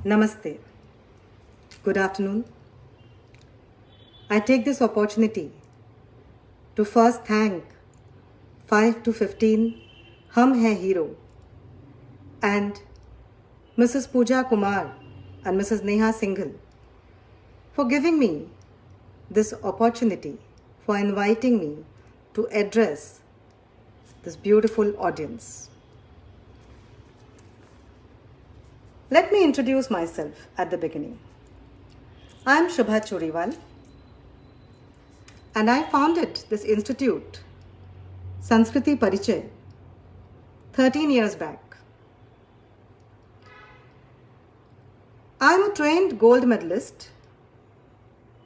Namaste. Good afternoon. I take this opportunity to first thank 5 to 15 Hum Hai Hero and Mrs. Pooja Kumar and Mrs. Neha Singhal for giving me this opportunity, for inviting me to address this beautiful audience. Let me introduce myself at the beginning. I am Shubha Churiwal and I founded this institute, Sanskriti Parichay, 13 years back. I am a trained gold medalist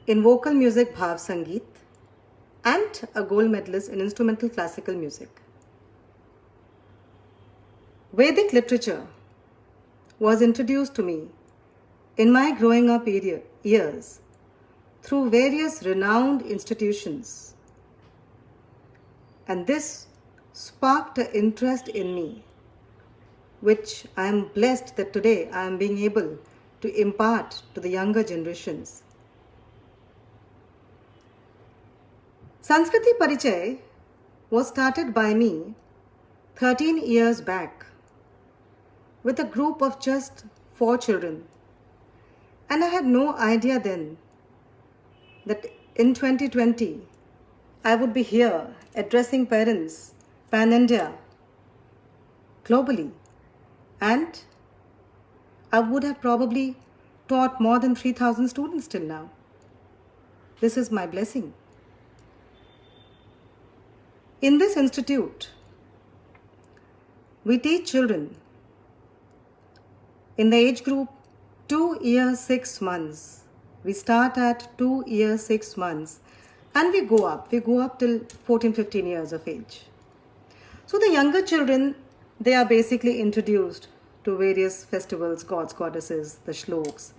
in vocal music Bhav Sangeet and a gold medalist in instrumental classical music. Vedic literature was introduced to me in my growing up years through various renowned institutions, and this sparked an interest in me, which I am blessed that today I am being able to impart to the younger generations. Sanskriti Parichay was started by me 13 years back with a group of just 4 children. And I had no idea then that in 2020, I would be here addressing parents pan-India, globally. And I would have probably taught more than 3,000 students till now. This is my blessing. In this institute, we teach children in the age group 2 years 6 months. We start at 2 years 6 months and we go up till 14-15 years of age. So the younger children, they are basically introduced to various festivals, gods, goddesses, the shloks.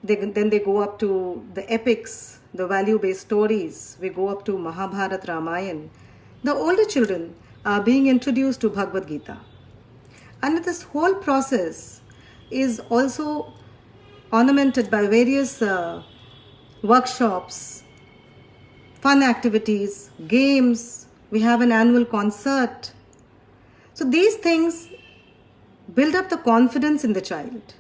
Then they go up to the epics, the value-based stories. We go up to Mahabharata, Ramayana. The older children are being introduced to Bhagavad Gita. And this whole process is also ornamented by various workshops, fun activities, games. We have an annual concert. So these things build up the confidence in the child.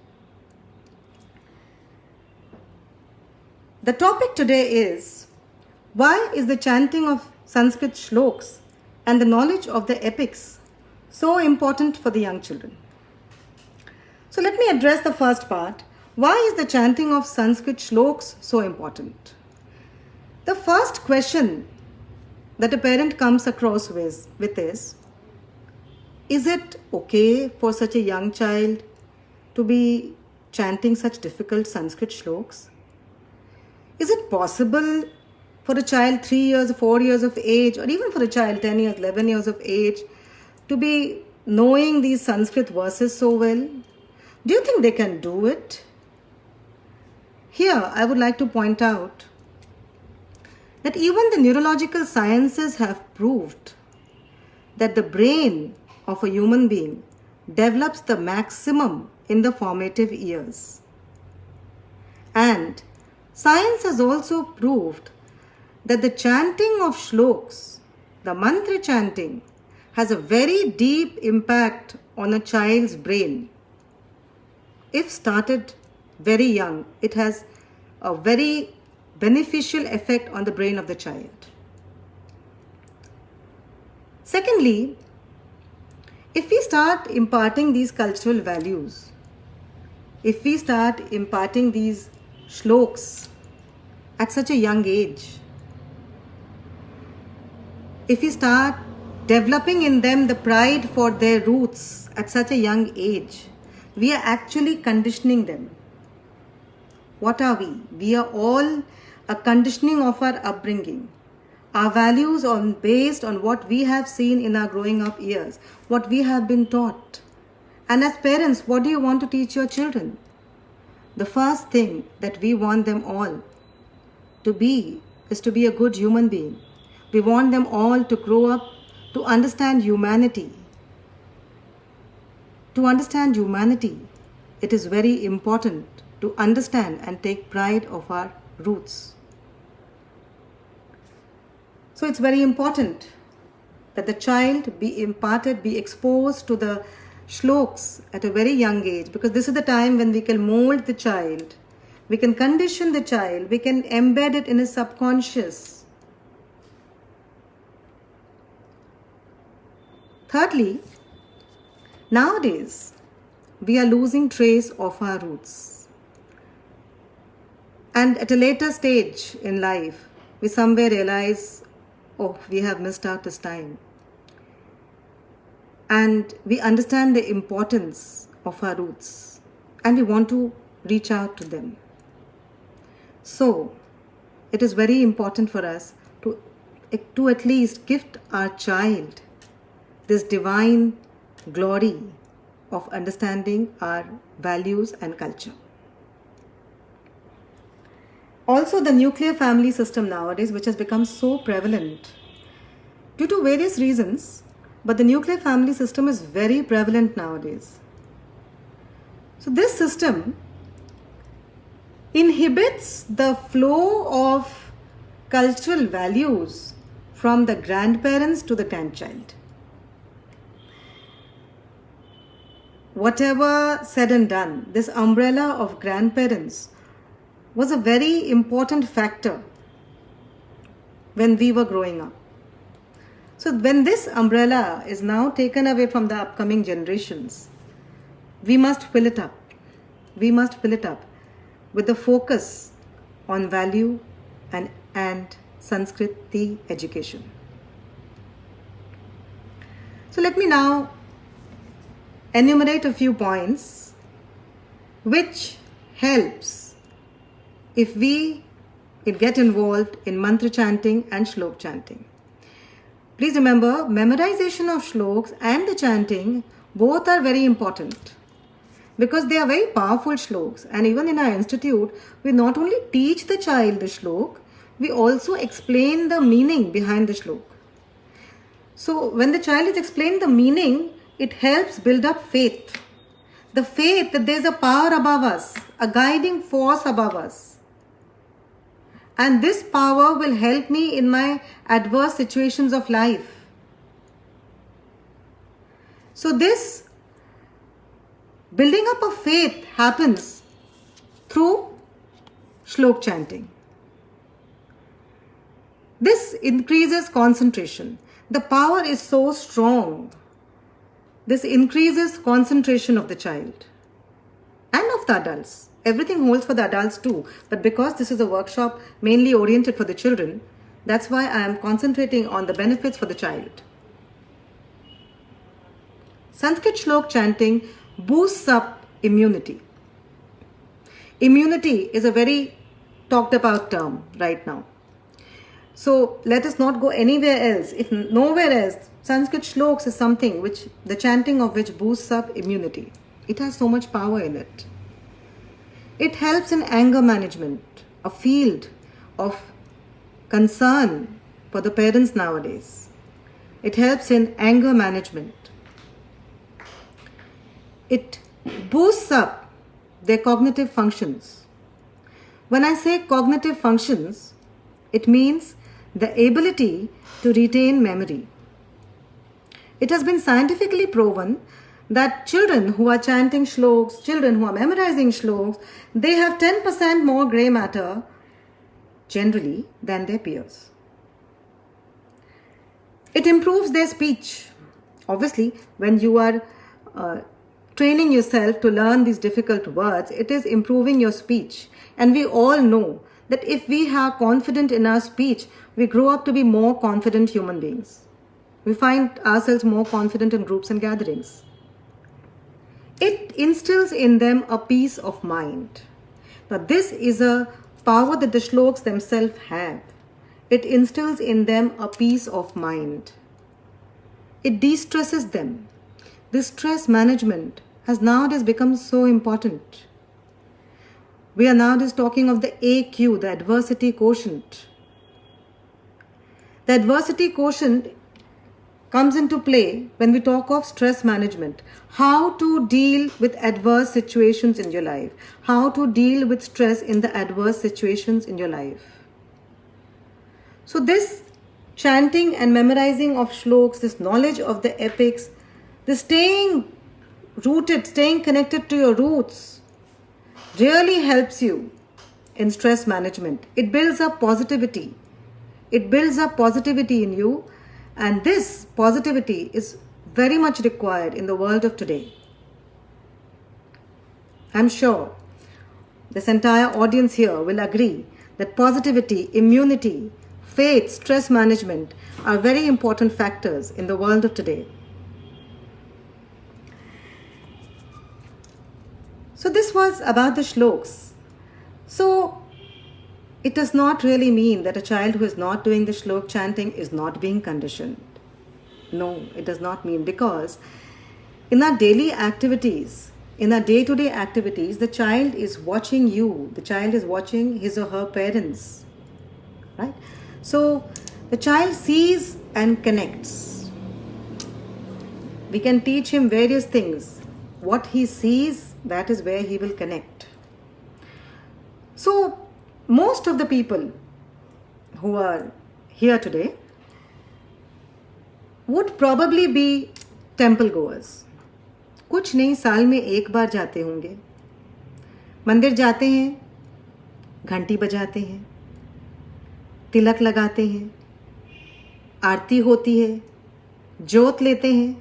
The topic today is, why is the chanting of Sanskrit shloks and the knowledge of the epics so important for the young children? So let me address the first part. Why is the chanting of Sanskrit shloks so important? The first question that a parent comes across with is it okay for such a young child to be chanting such difficult Sanskrit shloks? Is it possible for a child 3 years, 4 years of age, or even for a child 10 years, 11 years of age, to be knowing these Sanskrit verses so well? Do you think they can do it? Here, I would like to point out that even the neurological sciences have proved that the brain of a human being develops the maximum in the formative years. And science has also proved that the chanting of shloks, the mantra chanting, has a very deep impact on a child's brain. If started very young, it has a very beneficial effect on the brain of the child. Secondly, if we start imparting these cultural values, if we start imparting these shloks at such a young age, if we start developing in them the pride for their roots at such a young age, we are actually conditioning them. What are we? We are all a conditioning of our upbringing. Our values are based on what we have seen in our growing up years, what we have been taught. And as parents, what do you want to teach your children? The first thing that we want them all to be is to be a good human being. We want them all to grow up to understand humanity. to understand humanity, it is very important to understand and take pride of our roots. So it's very important that the child be imparted, be exposed to the shloks at a very young age, because this is the time when we can mold the child, we can condition the child, we can embed it in his subconscious. Thirdly, nowadays we are losing trace of our roots. And at a later stage in life, we somewhere realize, oh, we have missed out this time. And we understand the importance of our roots and we want to reach out to them. So, it is very important for us to at least gift our child this divine glory of understanding our values and culture. Also, the nuclear family system nowadays, which has become so prevalent due to various reasons, but the nuclear family system is very prevalent nowadays. So this system inhibits the flow of cultural values from the grandparents to the grandchild. Whatever said and done, this umbrella of grandparents was a very important factor when we were growing up. So when this umbrella is now taken away from the upcoming generations, we must fill it up. We must fill it up with the focus on value and Sanskriti education. So let me now enumerate a few points which helps if we get involved in mantra chanting and shlok chanting. Please remember, memorization of shloks and the chanting both are very important because they are very powerful shloks. And even in our institute, we not only teach the child the shlok, we also explain the meaning behind the shlok. So when the child is explained the meaning, it helps build up faith. The faith that there is a power above us, a guiding force above us. And this power will help me in my adverse situations of life. So this building up of faith happens through shlok chanting. This increases concentration. The power is so strong. This increases concentration of the child and of the adults. Everything holds for the adults too, but because this is a workshop mainly oriented for the children, that's why I am concentrating on the benefits for the child. Sanskrit shlok chanting boosts up immunity. Immunity is a very talked about term right now. So let us not go anywhere else. If nowhere else, Sanskrit shloks is something which the chanting of which boosts up immunity. It has so much power in it. It helps in anger management, a field of concern for the parents nowadays. It helps in anger management. It boosts up their cognitive functions. When I say cognitive functions, it means the ability to retain memory. It has been scientifically proven that children who are chanting shloks, children who are memorizing shloks, they have 10% more grey matter generally than their peers. It improves their speech. Obviously, when you are training yourself to learn these difficult words, it is improving your speech. And we all know that if we are confident in our speech, we grow up to be more confident human beings. We find ourselves more confident in groups and gatherings. It instills in them a peace of mind. Now this is a power that the shloks themselves have. It instills in them a peace of mind. It de-stresses them. This stress management has nowadays become so important. We are nowadays talking of the AQ, the adversity quotient. The adversity quotient comes into play when we talk of stress management. How to deal with adverse situations in your life. How to deal with stress in the adverse situations in your life. So this chanting and memorizing of shloks, this knowledge of the epics, this staying rooted, staying connected to your roots really helps you in stress management. It builds up positivity. It builds up positivity in you, and this positivity is very much required in the world of today. I'm sure this entire audience here will agree that positivity, immunity, faith, stress management are very important factors in the world of today. So this was about the shloks. So it does not really mean that a child who is not doing the shlok chanting is not being conditioned. No, it does not mean, because in our daily activities, in our day-to-day activities, the child is watching you. The child is watching his or her parents, right? So the child sees and connects. We can teach him various things. What he sees, that is where he will connect. So most of the people who are here today would probably be temple goers. कुछ नहीं, साल में एक बार जाते होंगे, मंदिर जाते हैं, घंटी बजाते हैं, तिलक लगाते हैं, आरती होती है, जोत लेते हैं,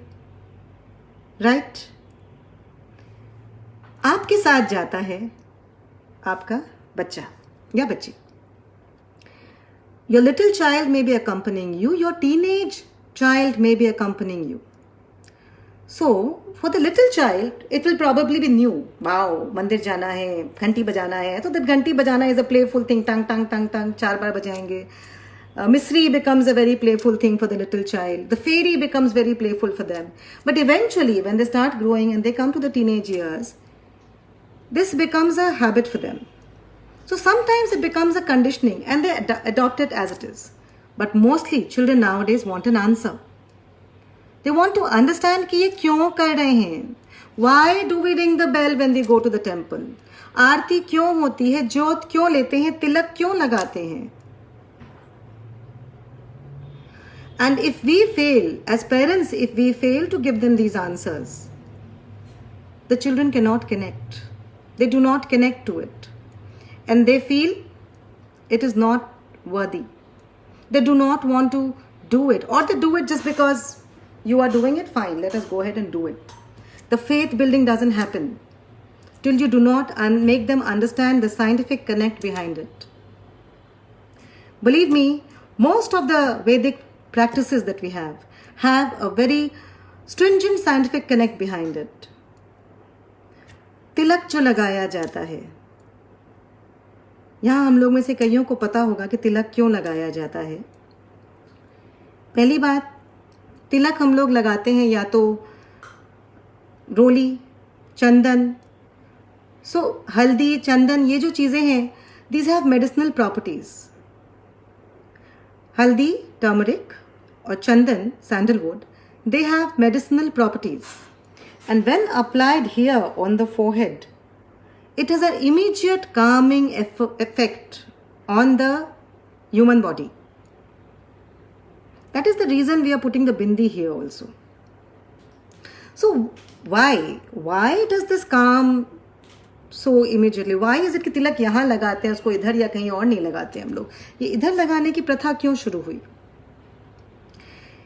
राइट? आपके साथ जाता है आपका बच्चा या बच्ची. Your little child may be accompanying you. Your teenage child may be accompanying you. So, for the little child, it will probably be new. Wow, मंदिर जाना है, घंटी बजाना है. So that घंटी बजाना is a playful thing. Tang, tang, tang, tang. 4 बार बजाएंगे. Misri becomes a very playful thing for the little child. The fairy becomes very playful for them. But eventually, when they start growing and they come to the teenage years, this becomes a habit for them. So sometimes it becomes a conditioning and they adopt it as it is. But mostly children nowadays want an answer. They want to understand कि ये क्यों कर रहे हैं. Why do we ring the bell when we go to the temple? आरती क्यों होती है, जोत क्यों लेते हैं, तिलक क्यों लगाते हैं. And if we fail, as parents, if we fail to give them these answers, the children cannot connect. They do not connect to it. And they feel it is not worthy. They do not want to do it. Or they do it just because you are doing it, fine, let us go ahead and do it. The faith building doesn't happen till you do not make them understand the scientific connect behind it. Believe me, most of the Vedic practices that we have a very stringent scientific connect behind it. तिलक जो लगाया जाता है, यहाँ हम लोग में से कईयों को पता होगा कि तिलक क्यों लगाया जाता है. पहली बात, तिलक हम लोग लगाते हैं या तो रोली, चंदन. सो हल्दी, चंदन, ये जो चीज़ें हैं, these have medicinal properties. हल्दी, turmeric, और चंदन, sandalwood, they have medicinal properties. And when applied here on the forehead, it has an immediate calming effect on the human body. That is the reason we are putting the bindi here also. So why does this calm so immediately? Why is it कि तिलक यहाँ लगाते हैं, उसको इधर या कहीं और नहीं लगाते हम लोग? ये इधर लगाने की प्रथा क्यों शुरू हुई?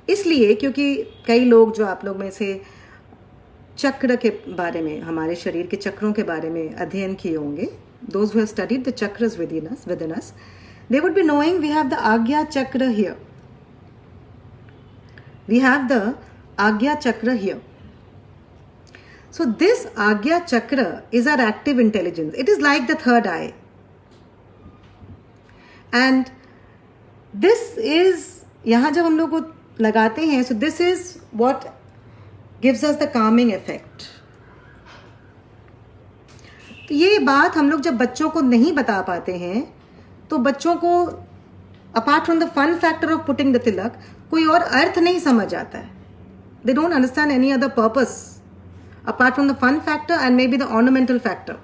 इसलिए क्योंकि कई लोग जो आप लोग में से चक्र के बारे में, हमारे शरीर के चक्रों के बारे में अध्ययन किए होंगे, those who have studied the chakras within us, they would be knowing we have the Agya chakra here. We have the Agya chakra here. So this Agya chakra is our active intelligence. It is like the third eye. And this is, यहाँ जब हम लोग को लगाते हैं, so this is what gives us the calming effect. तो ये बात हम लोग जब बच्चों को नहीं बता पाते हैं, तो बच्चों को apart from the fun factor of putting the tilak, कोई और अर्थ नहीं समझ आता है. They don't understand any other purpose apart from the fun factor and maybe the ornamental factor.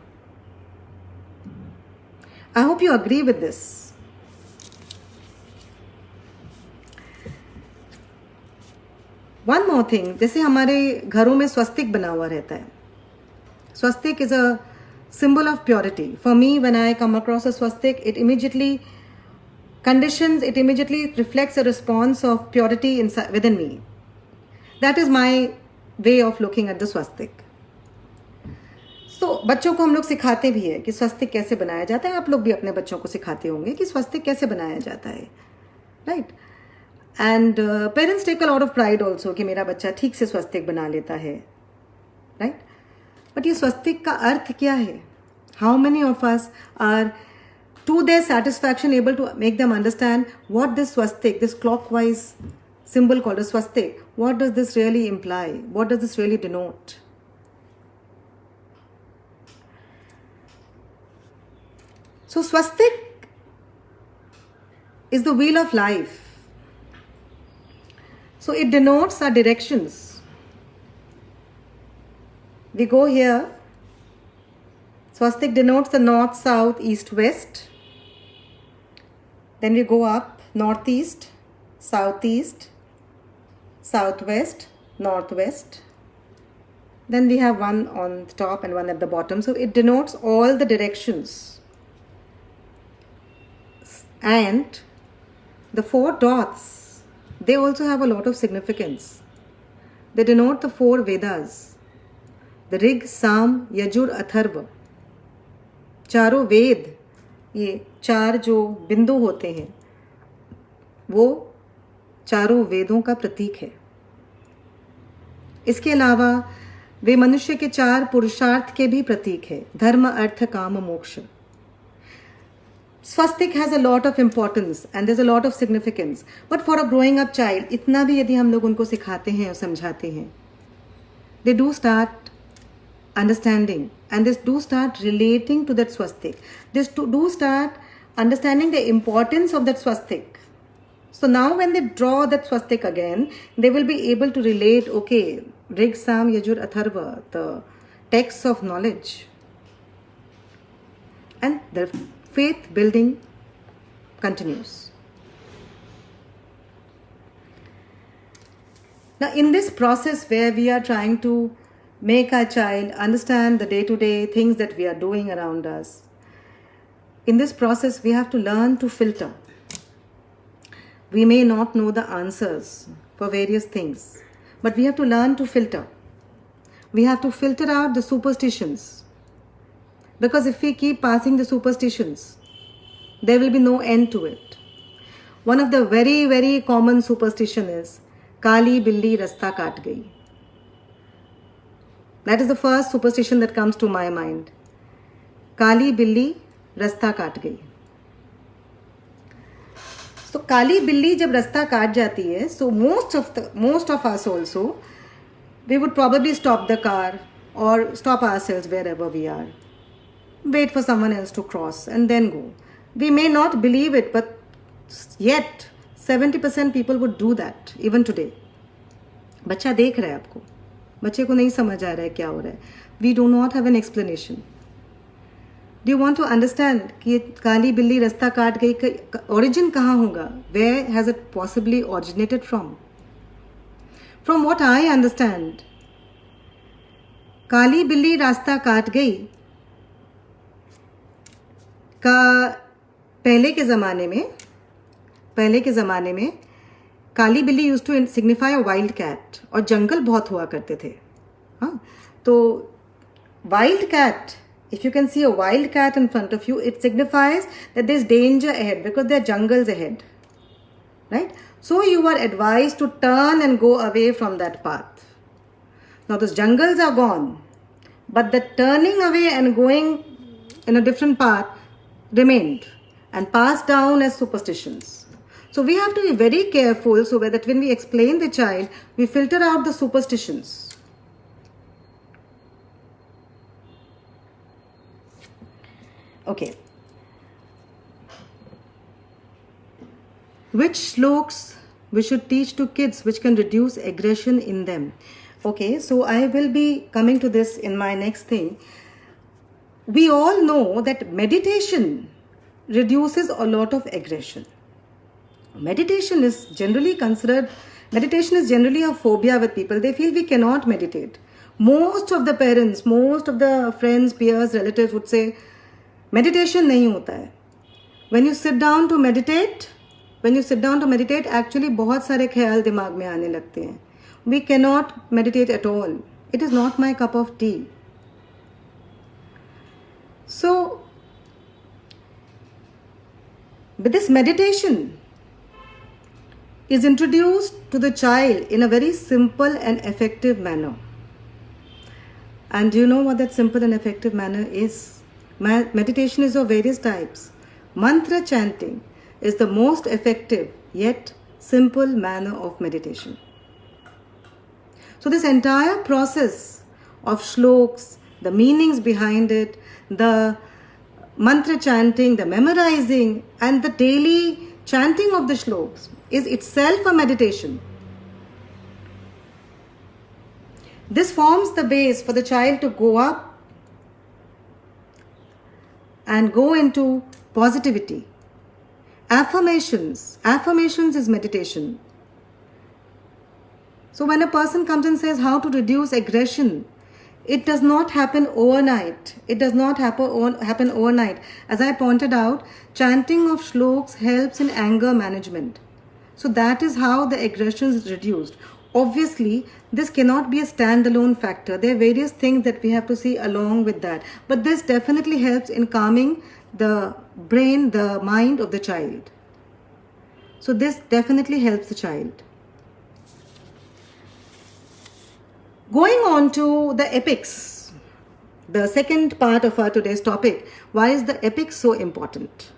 I hope you agree with this. One more thing, जैसे हमारे घरों में स्वस्तिक बना हुआ रहता है. Swastik is a symbol of purity. For me, when I come across a swastik, it immediately reflects a response of purity inside within me. That is my way of looking at the swastik. So, बच्चों को हम लोग सिखाते भी है कि स्वस्तिक कैसे बनाया जाता है. आप लोग भी अपने बच्चों को सिखाते होंगे कि स्वस्तिक कैसे बनाया जाता है, right? And parents take a lot of pride also कि मेरा बच्चा ठीक से स्वस्तिक बना लेता है, right? But ये स्वस्तिक का अर्थ क्या है? How many of us are to their satisfaction able to make them understand what this swastik, this clockwise symbol called a swastik, what does this really imply? What does this really denote? So swastik is the wheel of life. So it denotes our directions. We go here. Swastik denotes the north, south, east, west. Then we go up, northeast, southeast, southwest, northwest. Then we have one on the top and one at the bottom. So it denotes all the directions. And the 4 dots, they also have a lot of significance. They denote the 4 Vedas. The Rig, Sam, Yajur, Atharva. चारों वेद, ये 4 जो बिंदु होते हैं वो चारों वेदों का प्रतीक है. इसके अलावा वे मनुष्य के 4 पुरुषार्थ के भी प्रतीक है. धर्म, अर्थ, काम, मोक्ष. Swastik has a lot of importance and there's a lot of significance. But for a growing up child, इतना भी यदि हम लोग उनको सिखाते हैं और समझाते हैं, they do start understanding and they do start relating to that swastik. They do start understanding the importance of that swastik. So now when they draw that swastik again, they will be able to relate, okay, Rig, Sam, Yajur, Atharva, the texts of knowledge. And the faith building continues. Now in this process where we are trying to make our child understand the day-to-day things that we are doing around us, in this process we have to learn to filter. We may not know the answers for various things, but we have to learn to filter. We have to filter out the superstitions. Because if we keep passing the superstitions, there will be no end to it. One of the very, very common superstition is Kali Billi Rasta Kaat Gayi. That is the first superstition that comes to my mind. Kali Billi Rasta Kaat Gayi. So Kali Billi jab rasta kaat jati hai, so most of us also, we would probably stop the car or stop ourselves wherever we are. Wait for someone else to cross and then go. We may not believe it, but yet 70% people would do that even today. बच्चा देख रहा है आपको, बच्चे को नहीं समझ आ रहा है क्या हो रहा है. We do not have an explanation. Do you want to understand कि काली बिल्ली रास्ता काट गई का origin कहाँ होगा? Where has it possibly originated from? From what I understand, काली बिल्ली रास्ता काट गई का पहले के ज़माने में काली बिल्ली use to signify a wild cat और जंगल बहुत हुआ करते थे. हाँ, तो wild cat, if you can see a wild cat in front of you, it signifies that there is danger ahead because there are jungles ahead, right? So you are advised to turn and go away from that path. Now those jungles are gone, but the turning away and going in a different path remained and passed down as superstitions. So we have to be very careful so that when we explain the child, we filter out the superstitions. Okay. Which shlokas we should teach to kids which can reduce aggression in them. Okay, so I will be coming to this in my next thing. We all know that meditation reduces a lot of aggression. Meditation is generally a phobia with people. They feel we cannot meditate. Most of the parents, most of the friends, peers, relatives would say, meditation nahi hota hai. When you sit down to meditate, actually बहुत सारे ख्याल दिमाग में आने लगते हैं. We cannot meditate at all. It is not my cup of tea. So, with this meditation is introduced to the child in a very simple and effective manner. And do you know what that simple and effective manner is? Meditation is of various types. Mantra chanting is the most effective yet simple manner of meditation. So this entire process of shlokas, the meanings behind it, the mantra chanting, the memorizing, and the daily chanting of the shlokas is itself a meditation. This forms the base for the child to go up and go into positivity. Affirmations is meditation. So when a person comes and says how to reduce aggression, it does not happen overnight. As I pointed out, chanting of shlokas helps in anger management. So that is how the aggression is reduced. Obviously, this cannot be a standalone factor. There are various things that we have to see along with that. But this definitely helps in calming the brain, the mind of the child. So this definitely helps the child. Going on to the epics, the second part of our today's topic, why is the epic so important?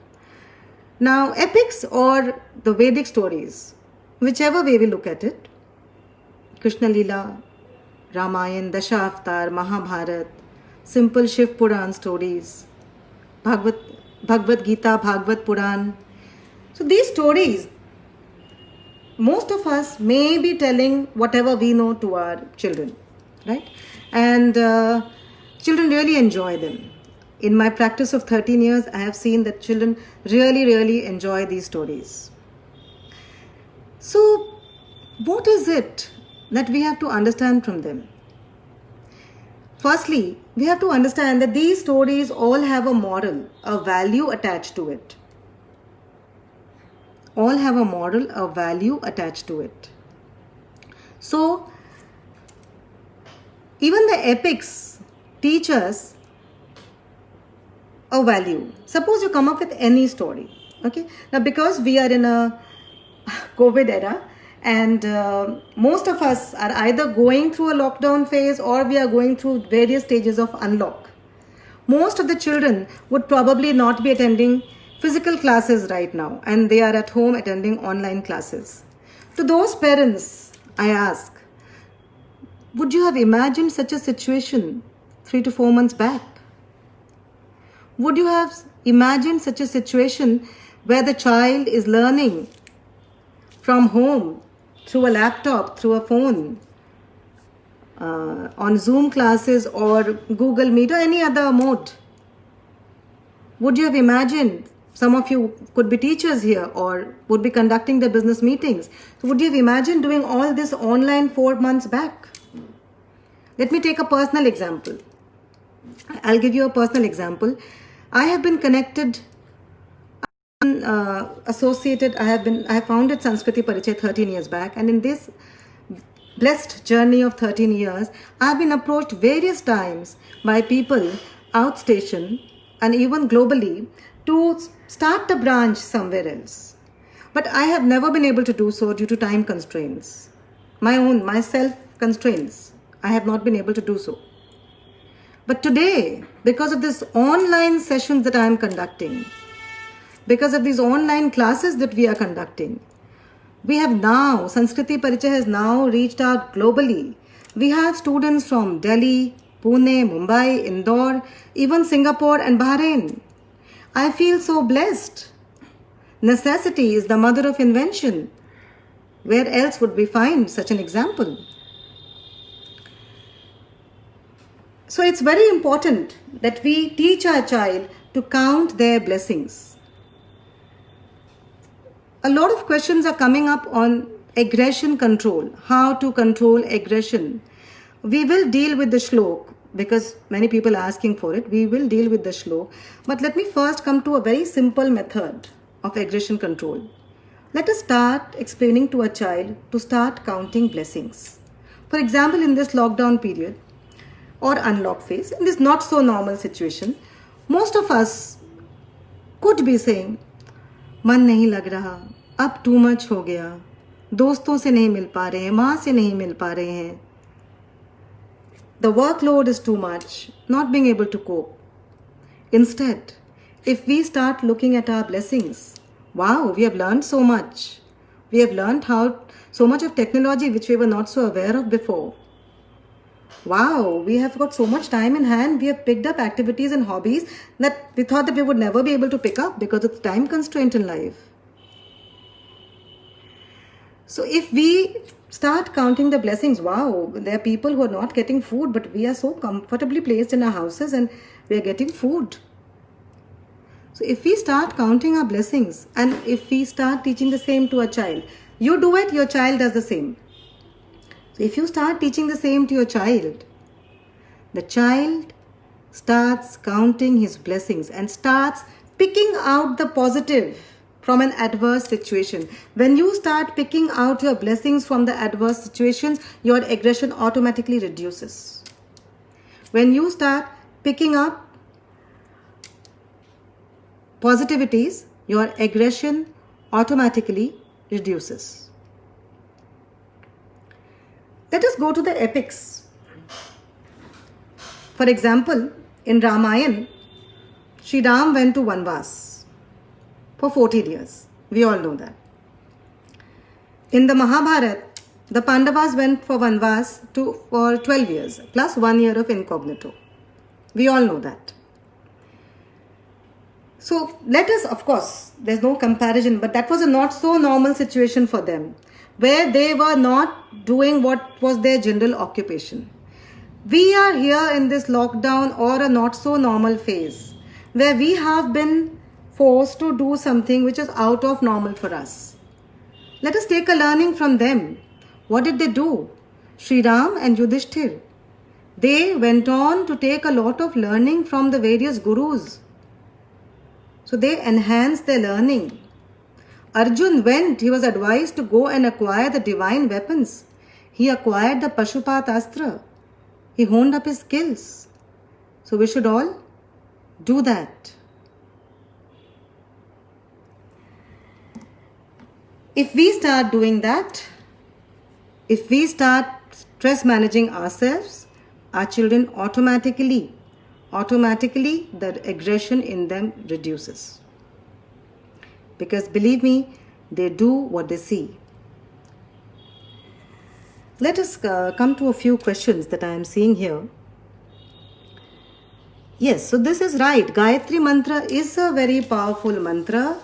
Now, epics or the Vedic stories, whichever way we look at it, Krishna Leela, Ramayana, Dashavatar, Mahabharat, simple Shiv Puran stories, Bhagavad Gita, Bhagavad Puran. So these stories, most of us may be telling whatever we know to our children, right? And children really enjoy them. In my practice of 13 years, I have seen that children really enjoy these stories. So, what is it that we have to understand from them? Firstly, we have to understand that these stories all have a moral, a value attached to it. All have a moral, a value attached to it. So, even the epics teach us a value. Suppose you come up with any story, okay? Now, because we are in a COVID era and most of us are either going through a lockdown phase or we are going through various stages of unlock. Most of the children would probably not be attending physical classes right now and they are at home attending online classes. To those parents, I ask, would you have imagined such a situation 3 to 4 months back? Would you have imagined such a situation where the child is learning from home through a laptop, through a phone, on Zoom classes or Google Meet or any other mode? Would you have imagined, some of you could be teachers here or would be conducting the business meetings. So would you have imagined doing all this online 4 months back? Let me take a personal example. I'll give you a personal example. I have been connected, associated, I have founded Sanskriti Parichay 13 years back, and in this blessed journey of 13 years, I have been approached various times by people outstation and even globally to start a branch somewhere else. But I have never been able to do so due to time constraints. Myself constraints. I have not been able to do so. But today, because of this online sessions that I am conducting, because of these online classes that we are conducting, we have now, Sanskriti Parichay has now reached out globally. We have students from Delhi, Pune, Mumbai, Indore, even Singapore and Bahrain. I feel so blessed. Necessity is the mother of invention. Where else would we find such an example? So it's very important that we teach our child to count their blessings. A lot of questions are coming up on aggression control, how to control aggression. We will deal with the shlok because many people are asking for it. We will deal with the shlok. But let me first come to a very simple method of aggression control. Let us start explaining to a child to start counting blessings. For example, in this lockdown period or unlock phase, in this not so normal situation, most of us could be saying, मन नहीं लग रहा, अब too much हो गया, दोस्तों से नहीं मिल पा रहे हैं, माँ से नहीं मिल पा रहे हैं. The workload is too much, not being able to cope. Instead, if we start looking at our blessings, wow, we have learned so much. We have learned so much of technology which we were not so aware of before. Wow, we have got so much time in hand. We have picked up activities and hobbies that we thought that we would never be able to pick up because of the time constraint in life. So if we start counting the blessings, wow, there are people who are not getting food, but we are so comfortably placed in our houses and we are getting food. So if we start counting our blessings and if we start teaching the same to a child, you do it, your child does the same. So if you start teaching the same to your child, the child starts counting his blessings and starts picking out the positive from an adverse situation. When you start picking out your blessings from the adverse situations, your aggression automatically reduces. When you start picking up positivities, your aggression automatically reduces. Let us go to the epics. For example, in Ramayana, Sri Ram went to Vanvas for 14 years. We all know that. In the Mahabharata, the Pandavas went for Vanvas for 12 years, plus 1 year of incognito. We all know that. So let us, of course, there's no comparison, but that was a not so normal situation for them, where they were not doing what was their general occupation. We are here in this lockdown or a not so normal phase, where we have been forced to do something which is out of normal for us. Let us take a learning from them. What did they do? Sri Ram and Yudhishthir, they went on to take a lot of learning from the various gurus. So they enhanced their learning. Arjun went, he was advised to go and acquire the divine weapons. He acquired the Pashupat Astra. He honed up his skills. So we should all do that. If we start doing that, if we start stress managing ourselves, our children automatically the aggression in them reduces. Because believe me, they do what they see. Let us come to a few questions that I am seeing here. Yes, so this is right. Gayatri Mantra is a very powerful mantra.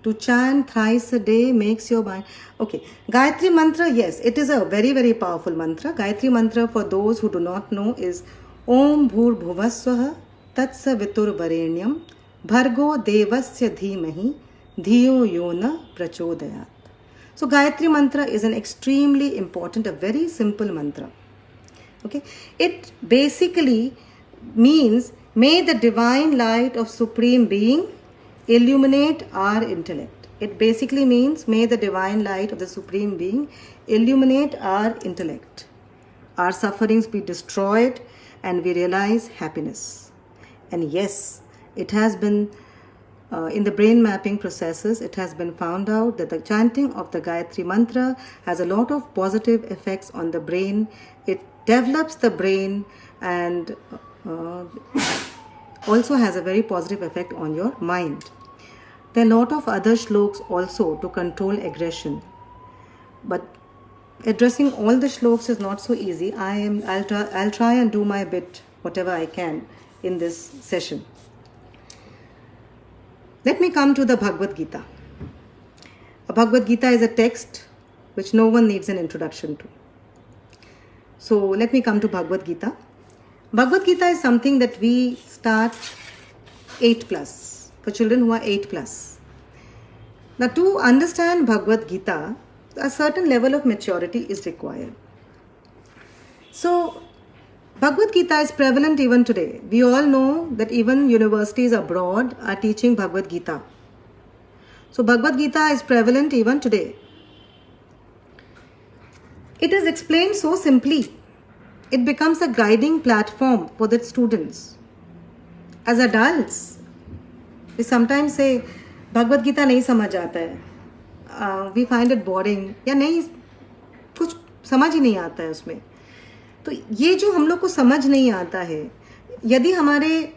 To chant thrice a day makes your mind. Okay, Gayatri Mantra, yes, it is a very, very powerful mantra. Gayatri Mantra, for those who do not know, is Om Bhur Bhuvaswaha Tatsa Vitur Varenyam Bhargo Devasya Dhimahi Dhiyo Yona Prachodayat. So Gayatri Mantra is an extremely important, a very simple mantra. Okay, it basically means, may the divine light of Supreme Being illuminate our intellect. It basically means, may the divine light of the Supreme Being illuminate our intellect. Our sufferings be destroyed and we realize happiness. And yes, it has been in the brain mapping processes, it has been found out that the chanting of the Gayatri Mantra has a lot of positive effects on the brain. It develops the brain and also has a very positive effect on your mind. There are a lot of other shloks also to control aggression. But addressing all the shloks is not so easy. I'll try and do my bit, whatever I can in this session. Let me come to the Bhagavad Gita. Bhagavad Gita is a text which no one needs an introduction to. So let me come to Bhagavad Gita. Bhagavad Gita is something that we start 8 plus, for children who are 8 plus. Now, to understand Bhagavad Gita, a certain level of maturity is required. So, Bhagavad Gita is prevalent even today. We all know that even universities abroad are teaching Bhagavad Gita. So, Bhagavad Gita is prevalent even today. It is explained so simply. It becomes a guiding platform for the students. As adults, we sometimes say, Bhagavad Gita नहीं समझ आता है, we find it boring, या नहीं कुछ समझ ही नहीं आता है उसमें. तो ये जो हम लोग को समझ नहीं आता है, यदि हमारे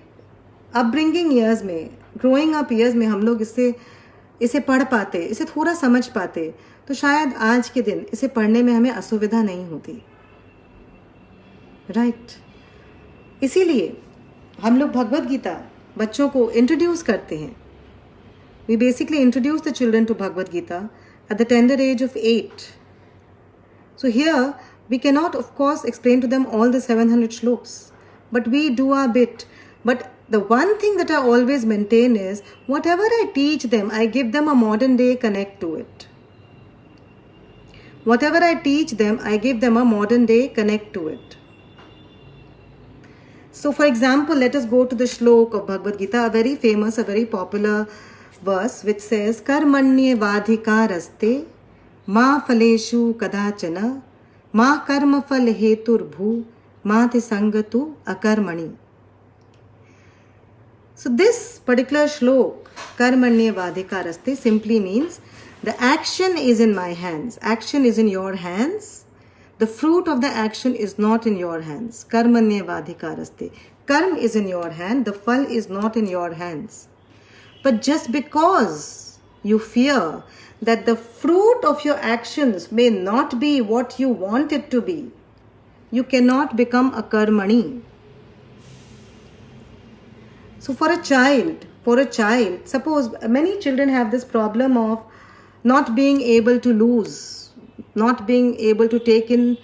अपब्रिंगिंग ईयर्स में, ग्रोइंग अप ईयर्स में हम लोग इसे पढ़ पाते, इसे थोड़ा समझ पाते, तो शायद आज के दिन इसे पढ़ने में हमें असुविधा नहीं होती. राइट. इसीलिए हम लोग भगवद गीता बच्चों को इंट्रोड्यूस करते हैं. We basically introduce the children to Bhagavad Gita at the tender age of 8. So here, we cannot of course explain to them all the 700 shloks, but we do our bit. But the one thing that I always maintain is, whatever I teach them, I give them a modern day connect to it. Whatever I teach them, I give them a modern day connect to it. So for example, let us go to the shlok of Bhagavad Gita, a very famous, a very popular verse which says, Karmanye vadhikaraste ma phaleshu kadachana ma karma phal hetur bhu ma te sangatu akarmani. So this particular shlok, Karmanye vadhikaraste, simply means the action is in my hands. Action is in your hands. The fruit of the action is not in your hands. Karmanye vadhikaraste. Karm is in your hand. The phal is not in your hands. But just because you fear that the fruit of your actions may not be what you want it to be, you cannot become a karmani. So for a child, suppose many children have this problem of not being able to lose, not being able to take in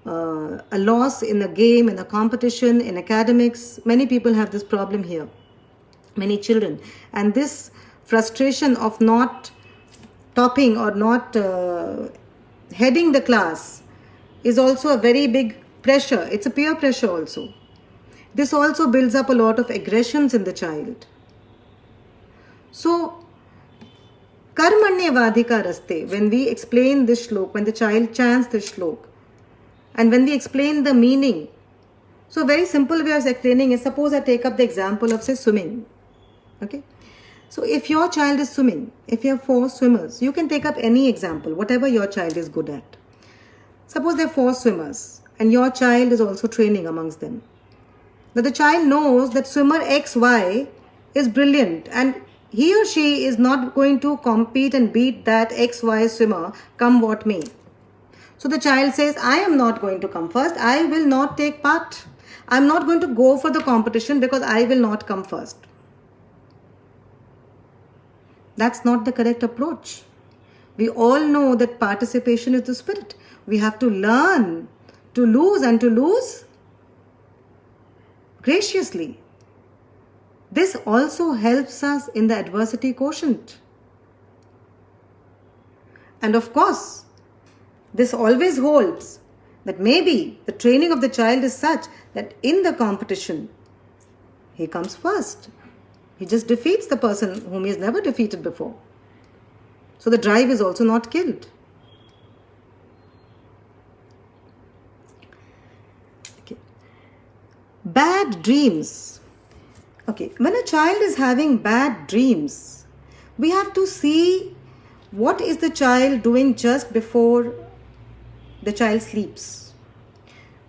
a loss in a game, in a competition, in academics. Many people have this problem here. Many children, and this frustration of not topping or not heading the class is also a very big pressure. It's a peer pressure also. This also builds up a lot of aggressions in the child. So karmanye vadhikaraste, when we explain this shlok, when the child chants this shlok, and when we explain the meaning, so a very simple way of explaining is, suppose I take up the example of say swimming. Okay, so if your child is swimming, if you have 4 swimmers, you can take up any example, whatever your child is good at. Suppose there are 4 swimmers and your child is also training amongst them. Now the child knows that swimmer XY is brilliant and he or she is not going to compete and beat that XY swimmer come what may. So the child says, I am not going to come first. I will not take part. I am not going to go for the competition because I will not come first. That's not the correct approach. We all know that participation is the spirit. We have to learn to lose and to lose graciously. This also helps us in the adversity quotient. And of course, this always holds that maybe the training of the child is such that in the competition, he comes first. He just defeats the person whom he has never defeated before. So the drive is also not killed. Okay. Bad dreams. Okay, when a child is having bad dreams, we have to see what is the child doing just before the child sleeps.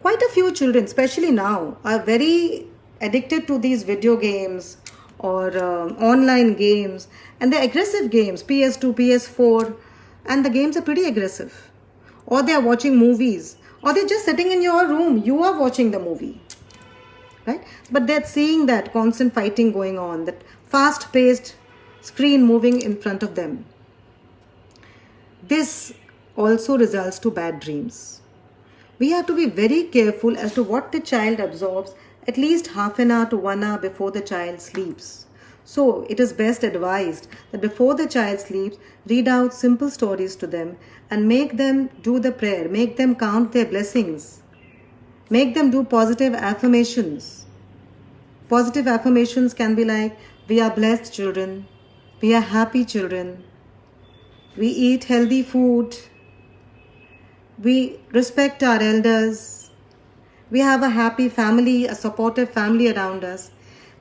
Quite a few children, especially now, are very addicted to these video games or online games, and they're aggressive games, PS2, PS4, and the games are pretty aggressive. Or they're watching movies, or they're just sitting in your room, you are watching the movie, right? But they're seeing that constant fighting going on, that fast-paced screen moving in front of them. This also results to bad dreams. We have to be very careful as to what the child absorbs at least half an hour to 1 hour before the child sleeps. So it is best advised that before the child sleeps, read out simple stories to them and make them do the prayer, make them count their blessings, make them do positive affirmations. Positive affirmations can be like, we are blessed children, we are happy children, we eat healthy food, we respect our elders, we have a happy family, a supportive family around us.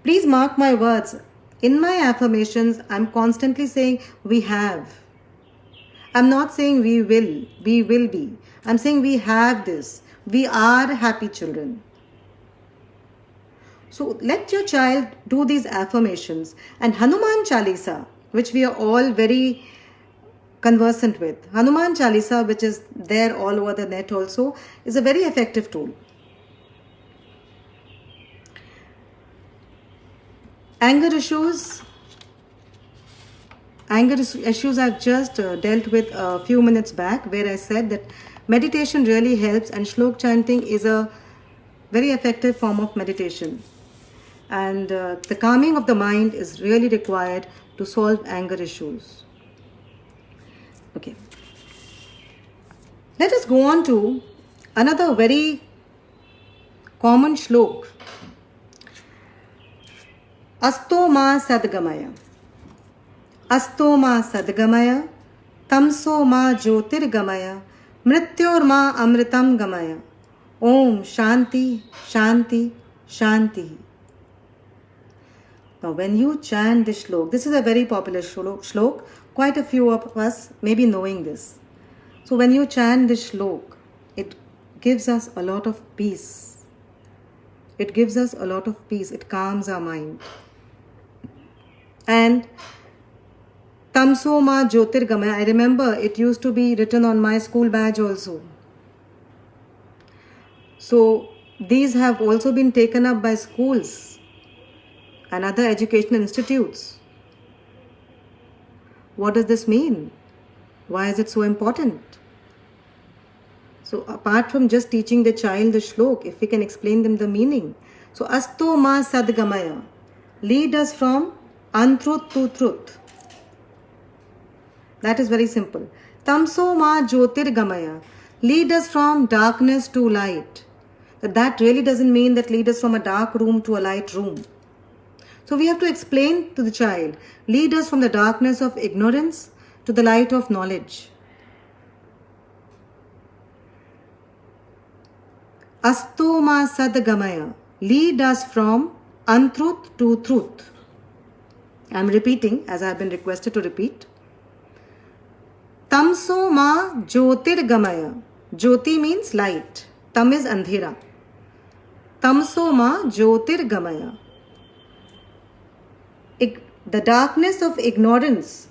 Please mark my words. In my affirmations, I'm constantly saying we have. I'm not saying we will be. I'm saying we have this. We are happy children. So let your child do these affirmations. And Hanuman Chalisa, which we are all very conversant with. Hanuman Chalisa, which is there all over the net also, is a very effective tool. Anger issues I've just dealt with a few minutes back, where I said that meditation really helps and shlok chanting is a very effective form of meditation. And the calming of the mind is really required to solve anger issues. Okay. Let us go on to another very common shlok. Asto ma sadgamaya. Asto ma sadgamaya. Tamso ma jyotirgamaya. Mrityor ma amritam gamaya. Om Shanti, Shanti, Shanti. Now when you chant this shlok, this is a very popular shlok. Quite a few of us may be knowing this. So when you chant this shlok, it gives us a lot of peace. It gives us a lot of peace. It calms our mind. And Tamso ma jyotirgamaya, I remember it used to be written on my school badge also. So these have also been taken up by schools and other educational institutes. What does this mean? Why is it so important? So apart from just teaching the child the shlok, if we can explain them the meaning. So Asto ma sadgamaya, lead us from untruth to truth. That is very simple. Tamso ma jyotirgamaya, lead us from darkness to light. That really doesn't mean that lead us from a dark room to a light room. So we have to explain to the child, lead us from the darkness of ignorance to the light of knowledge. Asto ma sadgamaya, lead us from untruth to truth. I am repeating as I have been requested to repeat. Tamso ma jyotirgamaya. Jyoti means light. Tam is andhera. Tamso ma jyotirgamaya. The darkness of ignorance.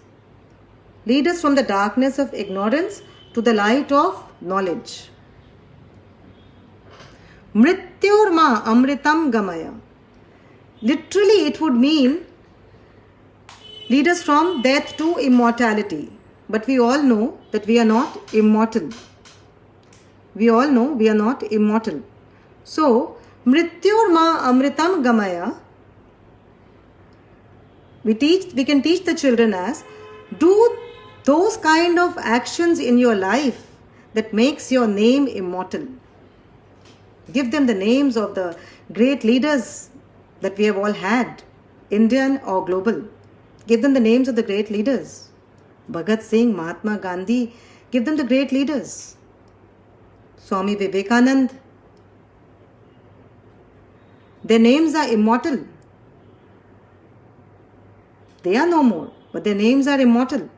Lead us from the darkness of ignorance to the light of knowledge. Mrityor ma amritam gamaya. Literally it would mean lead us from death to immortality. But we all know that we are not immortal. We all know we are not immortal. So, Mrityor ma amritam gamaya, we can teach the children as, do those kind of actions in your life that makes your name immortal. Give them the names of the great leaders that we have all had, Indian or global. Give them the names of the great leaders. Bhagat Singh, Mahatma Gandhi, give them the great leaders. Swami Vivekanand. Their names are immortal. They are no more, but their names are immortal.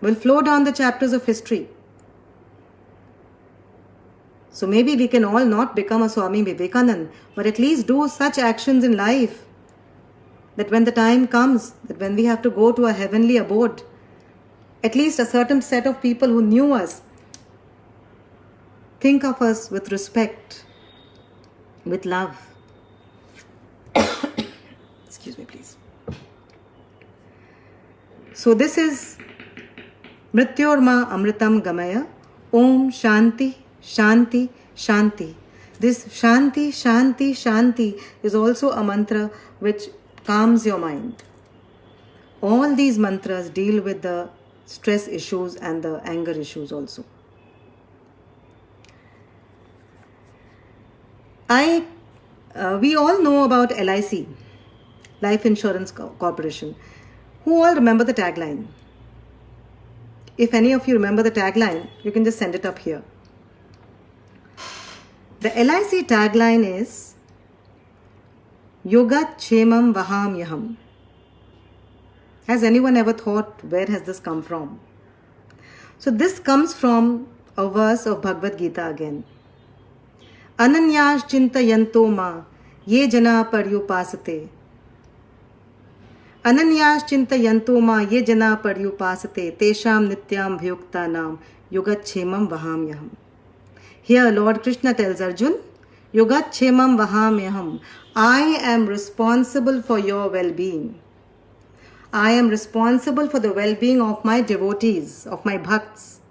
Will flow down the chapters of history. So maybe we can all not become a Swami Vivekanand, but at least do such actions in life that when the time comes, that when we have to go to a heavenly abode, at least a certain set of people who knew us think of us with respect, with love. Excuse me, please. So this is Mrityorma amritam gamaya. Om Shanti, Shanti, Shanti. This Shanti, Shanti, Shanti is also a mantra which calms your mind. All these mantras deal with the stress issues and the anger issues also. We all know about LIC, Life Insurance Corporation. Who all remember the tagline? If any of you remember the tagline, you can just send it up here. The LIC tagline is Yogat Chemam Vaham Yaham. Has anyone ever thought where has this come from? So this comes from a verse of Bhagavad Gita again. Ananyas Chintayanto Ma Ye Jana Paryupasate. Ananyas Chintayanto Ma Ye Jana Paryupasate Tesham Nityam Bhyukta Nam Yogat Chemam Vaham Yaham. Here Lord Krishna tells Arjun, Yogat Chemam Vaham Yaham. I am responsible for your well-being. I am responsible for the well-being of my devotees, of my bhakts.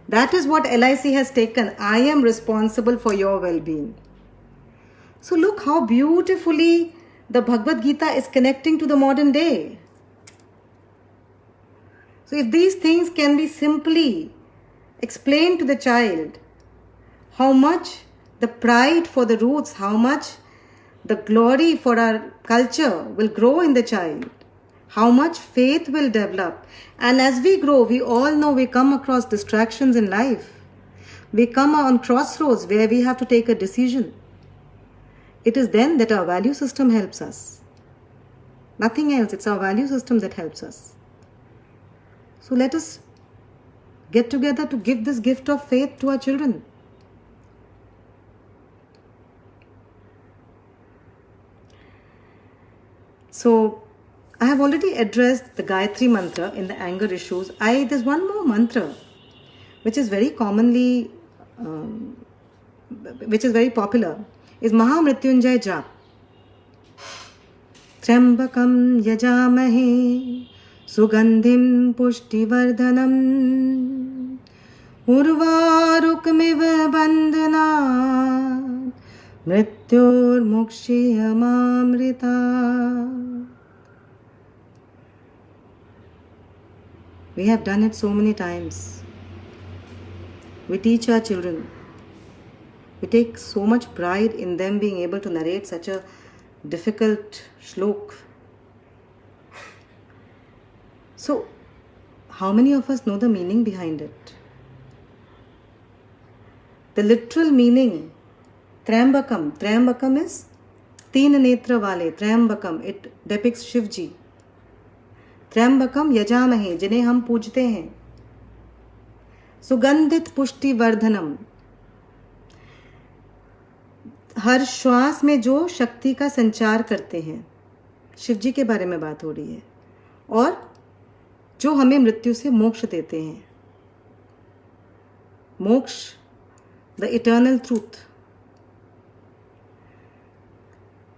That is what LIC has taken. I am responsible for your well-being. So look how beautifully the Bhagavad Gita is connecting to the modern day. So if these things can be simply explained to the child, how much the pride for the roots, how much the glory for our culture will grow in the child, how much faith will develop. And as we grow, we all know we come across distractions in life. We come on crossroads where we have to take a decision. It is then that our value system helps us. Nothing else, it's our value system that helps us. So let us get together to give this gift of faith to our children. So I have already addressed the Gayatri mantra in the anger issues. There's one more mantra which is very commonly, which is very popular, is Mahamrityunjay Jap. Trambakam yajamahe sugandhim pushtivardhanam urvarukmiva bandhanat mrityor mukshiyamamrita. We have done it so many times. We teach our children. We take so much pride in them being able to narrate such a difficult shlok. So, how many of us know the meaning behind it? The literal meaning, Trambakam. Trambakam is Teen Netra Wale. Trambakam. It depicts Shivji. Trambakam yajamahe, जिन्हें हम पूजते हैं. सुगंधित पुष्टि वर्धनम, हर श्वास में जो शक्ति का संचार करते हैं, शिव जी के बारे में बात हो रही है, और जो हमें मृत्यु से मोक्ष देते हैं. मोक्ष, द इटर्नल ट्रूथ.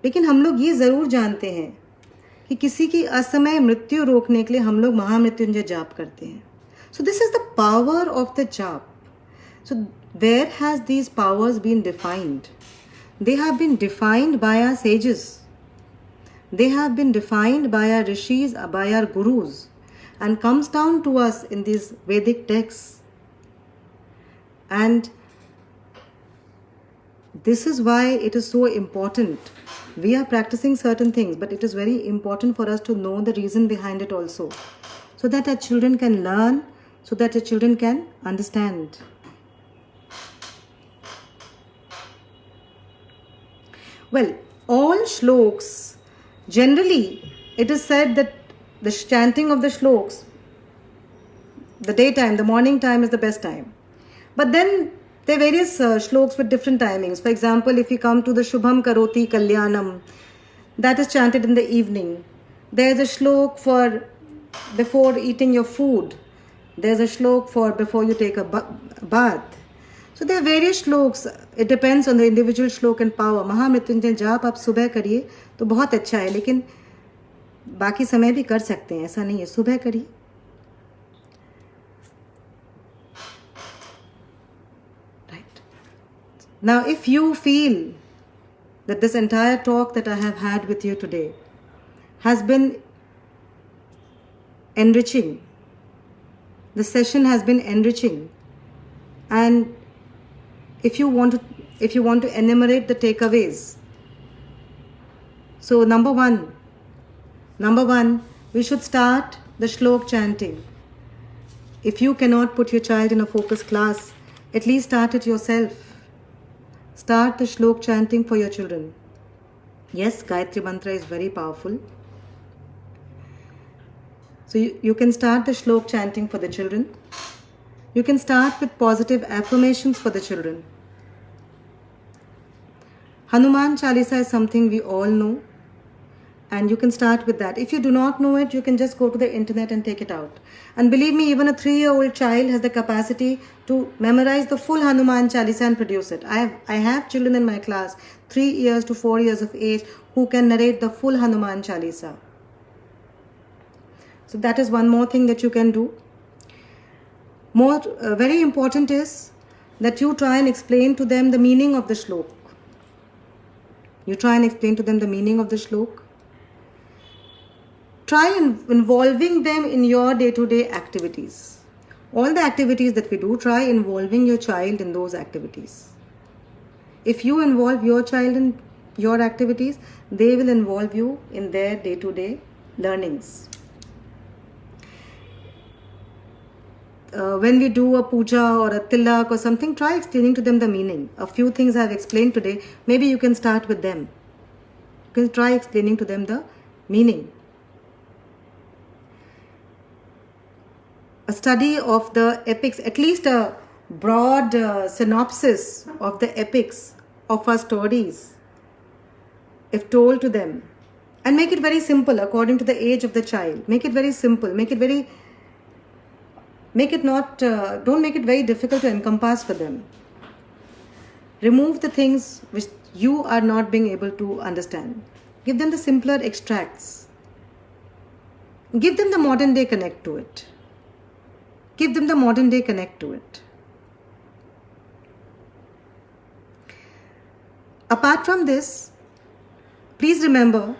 लेकिन हम लोग ये जरूर जानते हैं कि किसी की असमय मृत्यु रोकने के लिए हम लोग महामृत्युंजय जाप करते हैं. So this is the power of the जाप. So where has these powers been defined? They have been defined by our sages. They have been defined by our rishis, by our gurus, and comes down to us in these Vedic texts. And this is why it is so important. We are practicing certain things, but it is very important for us to know the reason behind it also, so that our children can learn, so that our children can understand. Well, all shloks, generally it is said that the chanting of the shloks, the daytime, the morning time is the best time. But then there are various shloks with different timings. For example, if you come to the Shubham Karoti Kalyanam, that is chanted in the evening. There is a shlok for before eating your food. There is a shlok for before you take a bath. So there are various shloks. It depends on the individual shlok and power. महामृत्युंजय जाप आप सुबह करिए तो बहुत अच्छा है, लेकिन बाकी समय भी कर सकते हैं, ऐसा नहीं है. सुबह करिए. Now, if you feel that this entire talk that I have had with you today has been enriching, the session has been enriching, and if you want to enumerate the takeaways, so number one, we should start the shlok chanting. If you cannot put your child in a focus class, at least start it yourself. Start the shlok chanting for your children. Yes, Gayatri Mantra is very powerful. So you can start the shlok chanting for the children. You can start with positive affirmations for the children. Hanuman Chalisa is something we all know, and you can start with that. If you do not know it, you can just go to the internet and take it out. And believe me, even a 3-year-old child has the capacity to memorize the full Hanuman Chalisa and produce it. I have children in my class, 3 years to 4 years of age, who can narrate the full Hanuman Chalisa. So that is one more thing that you can do. Very important is that you try and explain to them the meaning of the shlok. You try and explain to them the meaning of the shlok. Try involving them in your day-to-day activities. All the activities that we do, try involving your child in those activities. If you involve your child in your activities, they will involve you in their day-to-day learnings. When we do a puja or a tilak or something, try explaining to them the meaning. A few things I have explained today, maybe you can start with them. You can try explaining to them the meaning. A study of the epics, at least a broad synopsis of the epics of our stories, if told to them, and make it very simple according to the age of the child. Make it very simple. Don't make it very difficult to encompass for them. Remove the things which you are not being able to understand. Give them the simpler extracts. Give them the modern day connect to it. Apart from this, please remember,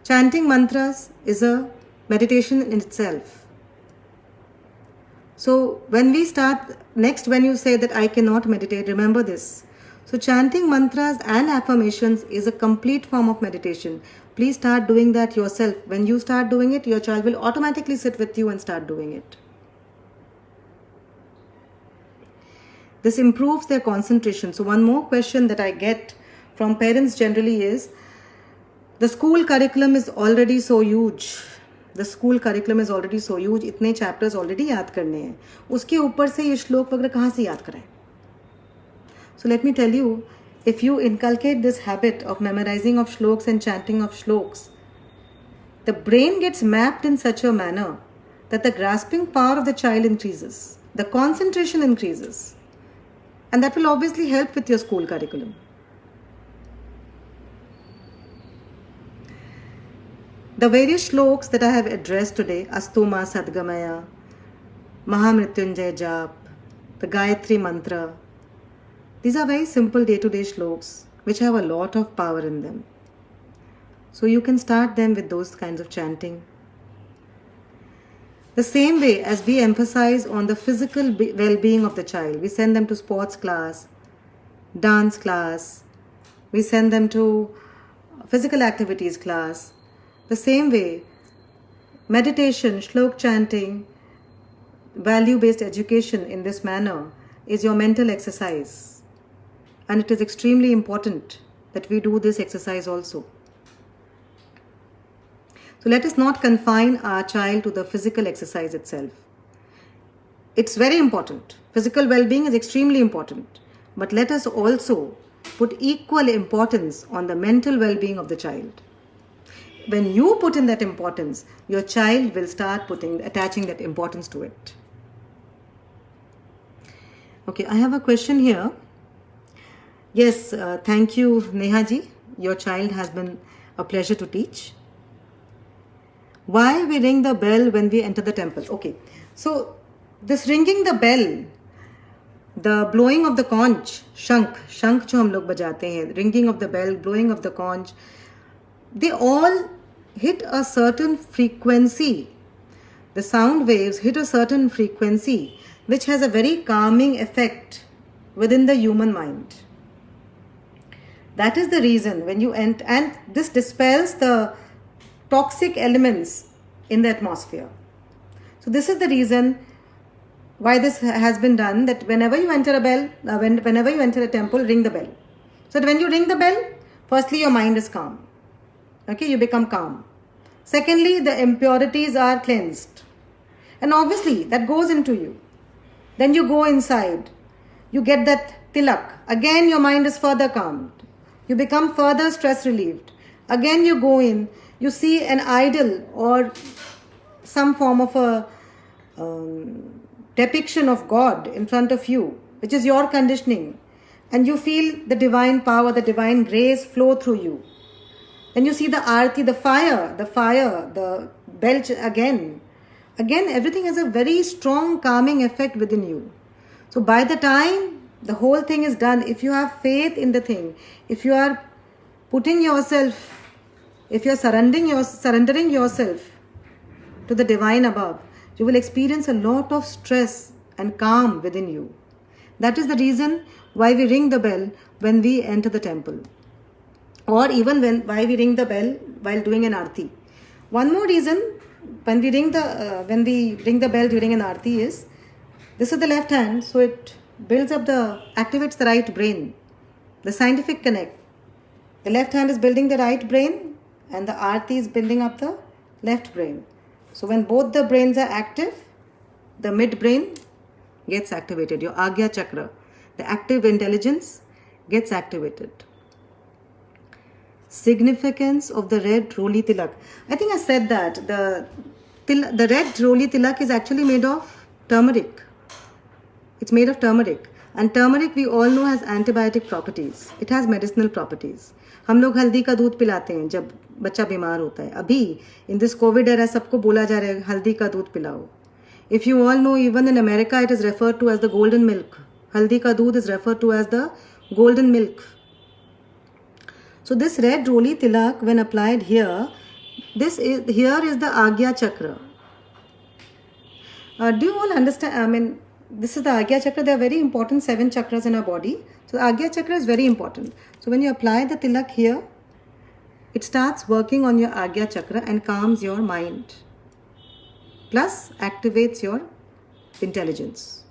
chanting mantras is a meditation in itself. So when we start, next when you say that I cannot meditate, remember this. So chanting mantras and affirmations is a complete form of meditation. Please start doing that yourself. When you start doing it, your child will automatically sit with you and start doing it. This improves their concentration. So one more question that I get from parents generally is, the school curriculum is already so huge. इतने chapters already याद करने हैं, उसके ऊपर से ये श्लोक वगैरह कहाँ से याद कराएं? So let me tell you, if you inculcate this habit of memorizing of shloks and chanting of shloks, the brain gets mapped in such a manner that the grasping power of the child increases, the concentration increases, and that will obviously help with your school curriculum. The various shloks that I have addressed today, Astuma Sadgamaya, Mahamrityunjay Jap, the Gayatri Mantra, these are very simple day-to-day shloks which have a lot of power in them. So you can start them with those kinds of chanting. The same way as we emphasize on the physical well-being of the child, we send them to sports class, dance class, we send them to physical activities class. The same way, meditation, shlok chanting, value-based education in this manner is your mental exercise. And it is extremely important that we do this exercise also. So let us not confine our child to the physical exercise itself. It's very important. Physical well-being is extremely important. But let us also put equal importance on the mental well-being of the child. When you put in that importance, your child will start attaching that importance to it. Okay, I have a question here. Yes, thank you, Neha ji. Your child has been a pleasure to teach. Why we ring the bell when we enter the temple? Okay, so this ringing the bell, the blowing of the conch, shank जो हम लोग बजाते हैं, ringing of the bell, blowing of the conch, they all hit a certain frequency. The sound waves hit a certain frequency which has a very calming effect within the human mind. That is the reason when you enter, and this dispels the toxic elements in the atmosphere. So this is the reason why this has been done, that whenever you enter a bell, whenever you enter a temple, ring the bell. So that when you ring the bell, firstly your mind is calm. Okay, you become calm. Secondly, the impurities are cleansed. And obviously that goes into you. Then you go inside. You get that tilak. Again your mind is further calmed. You become further stress relieved. Again you go in. You see an idol or some form of a depiction of God in front of you, which is your conditioning. And you feel the divine power, the divine grace flow through you. Then you see the arti, the fire, the belch again. Again, everything has a very strong calming effect within you. So by the time the whole thing is done, if you have faith in the thing, if you are putting yourself, if you are surrendering yourself to the divine above, you will experience a lot of stress and calm within you. That is the reason why we ring the bell when we enter the temple. Or even why we ring the bell while doing an arti. One more reason when we ring the bell during an arti is, this is the left hand, so it activates the right brain, the scientific connect. The left hand is building the right brain and the arti is building up the left brain. So when both the brains are active, the midbrain gets activated, your Agya Chakra, the active intelligence gets activated. Significance of the red Roli Tilak. I think I said that the red Roli Tilak is actually made of turmeric. It's made of turmeric. And turmeric we all know has antibiotic properties. It has medicinal properties. हम लोग हल्दी का दूध पिलाते हैं जब बच्चा बीमार होता है. अभी in this COVID era सबको बोला जा रहा है हल्दी का दूध पिलाओ. If you all know, even in America it is referred to as the golden milk. हल्दी का दूध is referred to as the golden milk. So this red Roli Tilak, when applied here, here is the Agya Chakra. Do you all understand? This is the Agya Chakra. There are very important 7 chakras in our body. So the Agya Chakra is very important. So when you apply the Tilak here, it starts working on your Agya Chakra and calms your mind. Plus activates your intelligence.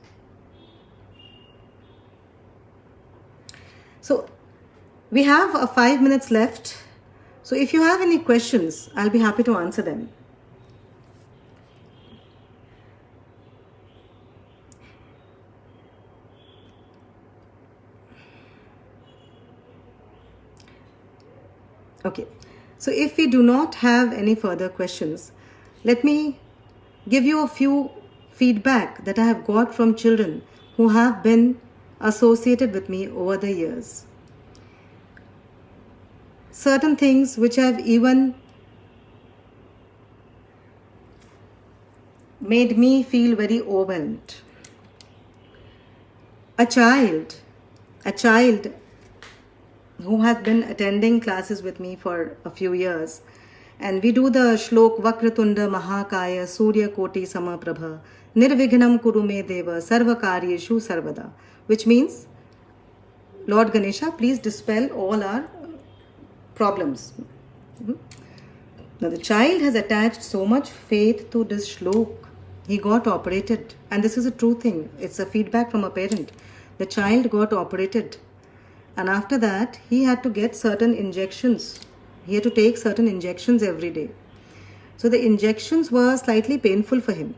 So we have 5 minutes left. So if you have any questions, I'll be happy to answer them. Okay. So if we do not have any further questions, let me give you a few feedback that I have got from children who have been associated with me over the years. Certain things which have even made me feel very overwhelmed. A child who has been attending classes with me for a few years, and we do the shlok Vakratunda Mahakaya Surya Koti Samaprabha Nirvighnam Kuru Me Deva Sarvakaryeshu Sarvada, which means, Lord Ganesha, please dispel all our problems. Now the child has attached so much faith to this shlok. He got operated, and this is a true thing. It's a feedback from a parent. The child got operated, and after that he had to get certain injections. He had to take certain injections every day. So the injections were slightly painful for him.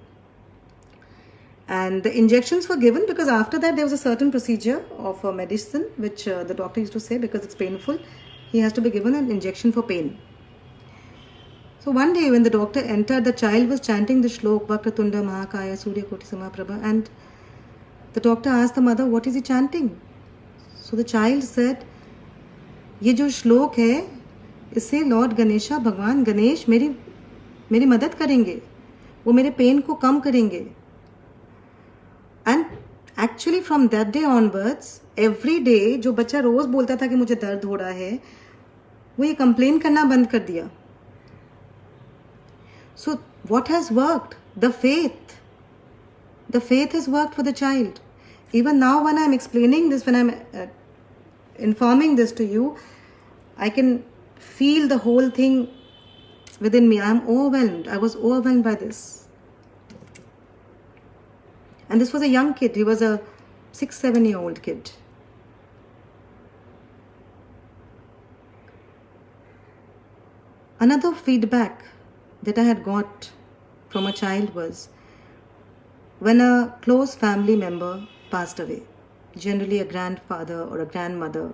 And the injections were given because after that there was a certain procedure of a medicine which the doctor used to say, because it's painful, he has to be given an injection for pain. So one day when the doctor entered, the child was chanting the shlok Vakratunda Mahakaya Surya Koti Samaprabha, and the doctor asked the mother, what is he chanting? So the child said, ये जो श्लोक है इससे Lord Ganesha, भगवान गणेश मेरी मदद करेंगे, वो मेरे पेन को कम करेंगे. And actually from that day onwards every day जो बच्चा रोज बोलता था कि मुझे दर्द हो रहा है, वो ये कंप्लेन करना बंद कर दिया. So what has worked? The faith. The faith has worked for the child. Even now when I'm explaining this, when I'm informing this to you, I can feel the whole thing within me. I'm overwhelmed. I was overwhelmed by this. And this was a young kid. He was a 6-7-year-old kid. Another feedback that I had got from a child was when a close family member passed away, generally a grandfather or a grandmother,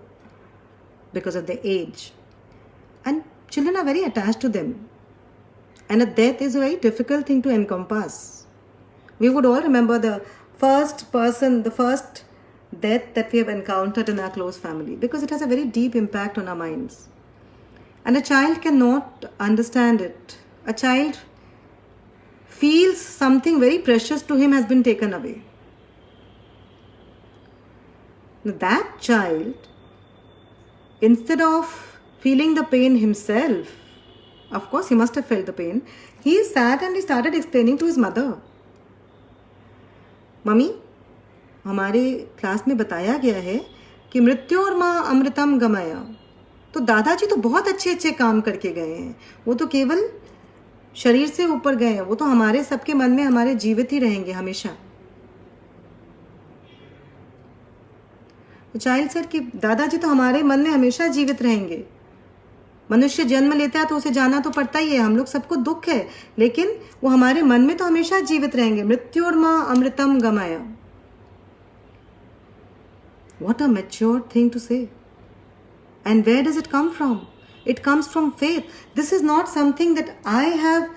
because of their age. And children are very attached to them. And a death is a very difficult thing to encompass. We would all remember the first death that we have encountered in our close family, because it has a very deep impact on our minds. And a child cannot understand it. A child feels something very precious to him has been taken away. Now that child, instead of feeling the pain himself, of course he must have felt the pain, he sat and he started explaining to his mother. Mummy, हमारे class में बताया गया है कि मृत्यु और माँ अमृतम गमाया. तो दादाजी तो बहुत अच्छे अच्छे काम करके गए हैं, वो तो केवल शरीर से ऊपर गए हैं, वो तो हमारे सबके मन में हमारे जीवित ही रहेंगे हमेशा. तो चाइल्ड सेड कि दादाजी तो हमारे मन में हमेशा जीवित रहेंगे. मनुष्य जन्म लेता है तो उसे जाना तो पड़ता ही है, हम लोग सबको दुख है, लेकिन वो हमारे मन में तो हमेशा जीवित रहेंगे. मृत्यु और माँ अमृतम गमाया. What a mature thing to say. And where does it come from? It comes from faith. This is not something that I have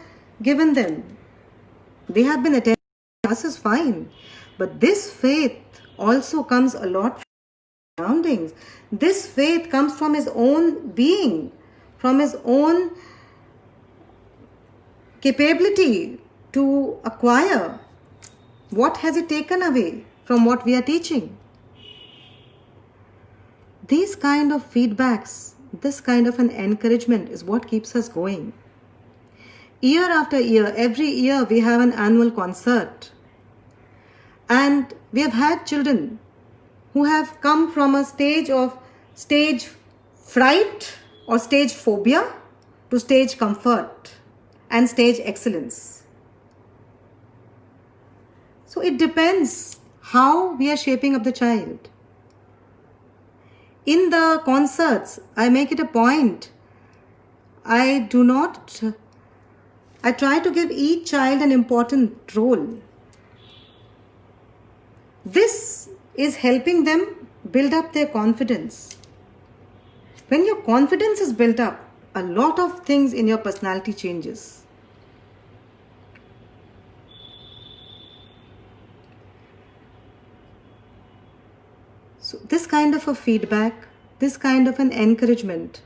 given them. They have been attending classes, fine. But this faith also comes a lot from surroundings. This faith comes from his own being, from his own capability to acquire. What has it taken away from what we are teaching? These kind of feedbacks, this kind of an encouragement is what keeps us going. Year after year, every year we have an annual concert. And we have had children who have come from a stage of stage fright or stage phobia to stage comfort and stage excellence. So it depends how we are shaping up the child. In the concerts, I make it a point. I try to give each child an important role. This is helping them build up their confidence. When your confidence is built up, a lot of things in your personality changes. So this kind of a feedback, this kind of an encouragement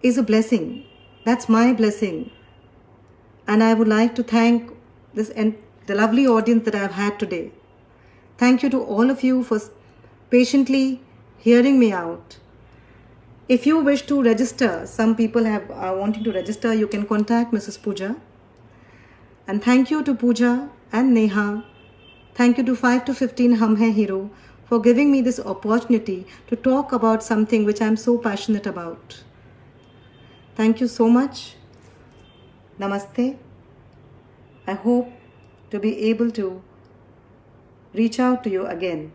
is a blessing. That's my blessing. And I would like to thank the lovely audience that I've had today. Thank you to all of you for patiently hearing me out. If you wish to register, some people are wanting to register, you can contact Mrs. Pooja. And thank you to Pooja and Neha. Thank you to 5 to 15 Hum Hai Hero for giving me this opportunity to talk about something which I'm so passionate about. Thank you so much. Namaste. I hope to be able to reach out to you again.